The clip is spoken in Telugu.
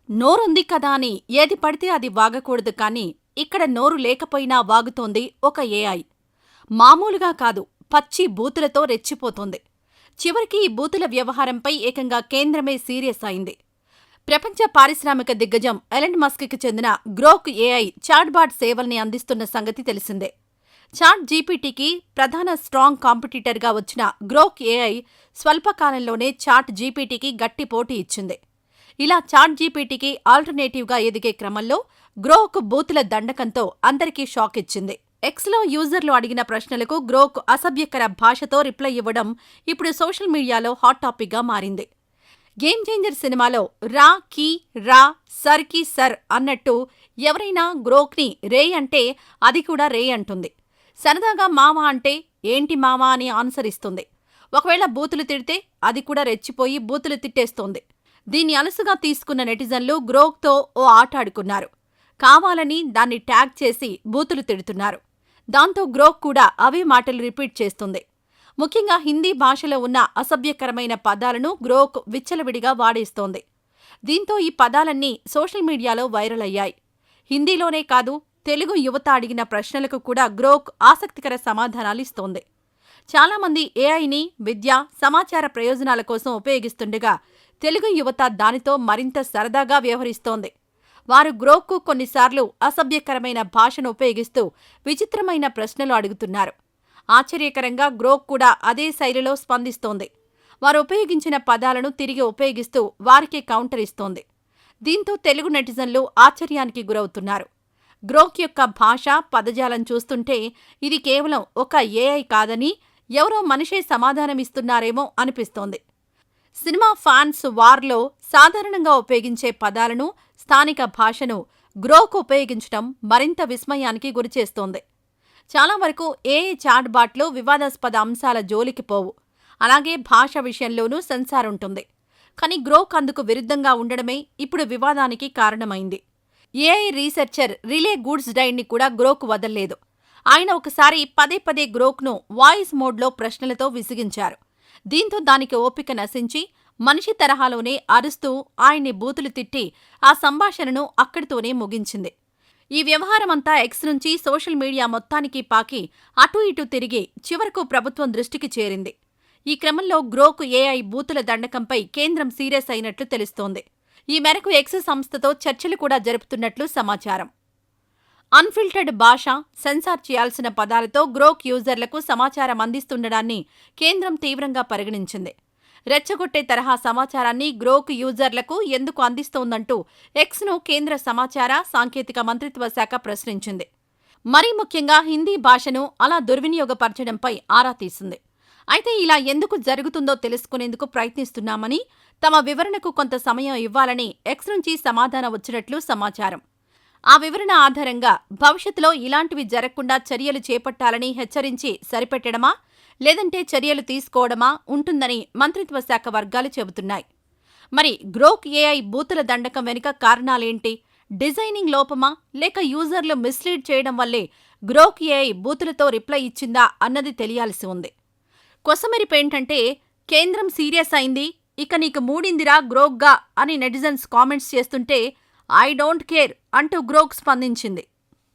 నోరుంది కదా అని ఏది పడితే అది వాగకూడదు కానీ ఇక్కడ నోరు లేకపోయినా వాగుతోంది ఒక ఏఐ. మామూలుగా కాదు, పచ్చి బూతులతో రెచ్చిపోతోంది. చివరికి ఈ బూతుల వ్యవహారంపై ఏకంగా కేంద్రమే సీరియస్ అయింది. ప్రపంచ పారిశ్రామిక దిగ్గజం ఎలన్ మస్క్కి చెందిన గ్రోక్ ఏఐ చాట్బాట్ సేవల్ని అందిస్తున్న సంగతి తెలిసిందే. చాట్ జీపీటీకి ప్రధాన స్ట్రాంగ్ కాంపిటీటర్గా వచ్చిన గ్రోక్ ఏఐ స్వల్పకాలంలోనే చాట్ జీపీటీకి గట్టి పోటీ ఇచ్చింది. ఇలా చాట్ జీపీటీకి ఆల్టర్నేటివ్గా ఎదిగే క్రమంలో గ్రోక్ బూతుల దండకంతో అందరికీ షాక్ ఇచ్చింది. ఎక్స్లో యూజర్లు అడిగిన ప్రశ్నలకు గ్రోక్ అసభ్యకర భాషతో రిప్లై ఇవ్వడం ఇప్పుడు సోషల్ మీడియాలో హాట్ టాపిక్గా మారింది. గేమ్ చేంజర్ సినిమాలో రా కీ రా సర్ కి సర్ అన్నట్టు ఎవరైనా గ్రోక్ని రే అంటే అది కూడా రే అంటుంది. సరదాగా మామ అంటే ఏంటి మామ అని ఆన్సర్ ఇస్తుంది. ఒకవేళ బూతులు తిడితే అది కూడా రెచ్చిపోయి బూతులు తిట్టేస్తోంది. దీన్ని అలసుగా తీసుకున్న నెటిజన్లు గ్రోక్తో ఓ ఆట ఆడుకున్నారు. కావాలని దాన్ని ట్యాగ్ చేసి బూతులు తిడుతున్నారు. దాంతో గ్రోక్ కూడా అవే మాటలు రిపీట్ చేస్తుంది. ముఖ్యంగా హిందీ భాషలో ఉన్న అసభ్యకరమైన పదాలను గ్రోక్ విచ్చలవిడిగా వాడేస్తోంది. దీంతో ఈ పదాలన్నీ సోషల్ మీడియాలో వైరల్ అయ్యాయి. హిందీలోనే కాదు, తెలుగు యువత అడిగిన ప్రశ్నలకు కూడా గ్రోక్ ఆసక్తికర సమాధానాలిస్తోంది. చాలామంది ఏఐని విద్య, సమాచార ప్రయోజనాల కోసం ఉపయోగిస్తుండగా తెలుగు యువత దానితో మరింత సరదాగా వ్యవహరిస్తోంది. వారు గ్రోక్కు కొన్నిసార్లు అసభ్యకరమైన భాషను ఉపయోగిస్తూ విచిత్రమైన ప్రశ్నలు అడుగుతున్నారు. ఆశ్చర్యకరంగా గ్రోక్ కూడా అదే శైలిలో స్పందిస్తోంది. వారు ఉపయోగించిన పదాలను తిరిగి ఉపయోగిస్తూ వారికే కౌంటర్ ఇస్తోంది. దీంతో తెలుగు నెటిజన్లు ఆశ్చర్యానికి గురవుతున్నారు. గ్రోక్ యొక్క భాష, పదజాలం చూస్తుంటే ఇది కేవలం ఒక ఏఐ కాదని ఎవరో మనిషే సమాధానమిస్తున్నారేమో అనిపిస్తోంది. సినిమా ఫ్యాన్స్ వార్లో సాధారణంగా ఉపయోగించే పదాలను, స్థానిక భాషను గ్రోక్ ఉపయోగించడం మరింత విస్మయానికి గురిచేస్తోంది. చాలా వరకు ఏఐ చాట్బాట్లు వివాదాస్పద అంశాల జోలికి పోవు. అలాగే భాష విషయంలోనూ సెన్సార్ ఉంటుంది. కానీ గ్రోక్ అందుకు విరుద్ధంగా ఉండడమే ఇప్పుడు వివాదానికి కారణమైంది. ఏఐ రీసెర్చర్ రిలే గూడ్స్ డైన్ని కూడా గ్రోక్ వదల్లేదు. ఆయన ఒకసారి పదే పదే గ్రోక్ను వాయిస్ మోడ్లో ప్రశ్నలతో విసిగించారు. దీంతో దానికి ఓపిక నశించి మనిషి తరహాలోనే అరుస్తూ ఆయన్ని బూతులు తిట్టి ఆ సంభాషణను అక్కడితోనే ముగించింది. ఈ వ్యవహారమంతా ఎక్స్ నుంచి సోషల్ మీడియా మొత్తానికి పాకి అటూ ఇటూ తిరిగి చివరకు ప్రభుత్వం దృష్టికి చేరింది. ఈ క్రమంలో గ్రోక్ ఏఐ బూతుల దండకంపై కేంద్రం సీరియస్ అయినట్లు తెలుస్తోంది. ఈ మేరకు ఎక్స్ సంస్థతో చర్చలు కూడా జరుపుతున్నట్లు సమాచారం. అన్ఫిల్టర్డ్ భాష, సెన్సార్ చేయాల్సిన పదాలతో గ్రోక్ యూజర్లకు సమాచారం అందిస్తుండడాన్ని కేంద్రం తీవ్రంగా పరిగణించింది. రెచ్చగొట్టే తరహా సమాచారాన్ని గ్రోక్ యూజర్లకు ఎందుకు అందిస్తోందంటూ ఎక్స్ను కేంద్ర సమాచార, సాంకేతిక మంత్రిత్వ శాఖ ప్రశ్నించింది. మరీ ముఖ్యంగా హిందీ భాషను అలా దుర్వినియోగపరచడంపై ఆరా తీసింది. అయితే ఇలా ఎందుకు జరుగుతుందో తెలుసుకునేందుకు ప్రయత్నిస్తున్నామని, తమ వివరణకు కొంత సమయం ఇవ్వాలని ఎక్స్ నుంచి సమాధానం వచ్చినట్లు సమాచారం. ఆ వివరణ ఆధారంగా భవిష్యత్తులో ఇలాంటివి జరగకుండా చర్యలు చేపట్టాలని హెచ్చరించి సరిపెట్టడమా, లేదంటే చర్యలు తీసుకోవడమా ఉంటుందని మంత్రిత్వ శాఖ వర్గాలు చెబుతున్నాయి. మరి గ్రోక్ ఏఐ బూతుల దండకం వెనుక కారణాలేంటి? డిజైనింగ్ లోపమా, లేక యూజర్లు మిస్లీడ్ చేయడం వల్లే గ్రోక్ ఏఐ బూతులతో రిప్లై ఇచ్చిందా అన్నది తెలియాల్సి ఉంది. కొసమెరిపేంటంటే కేంద్రం సీరియస్ అయింది, ఇక నీకు మూడిందిరా గ్రోక్గా అని నెటిజన్స్ కామెంట్స్ చేస్తుంటే ఐ డోంట్ కేర్ అంటూ గ్రోక్ స్పందించింది.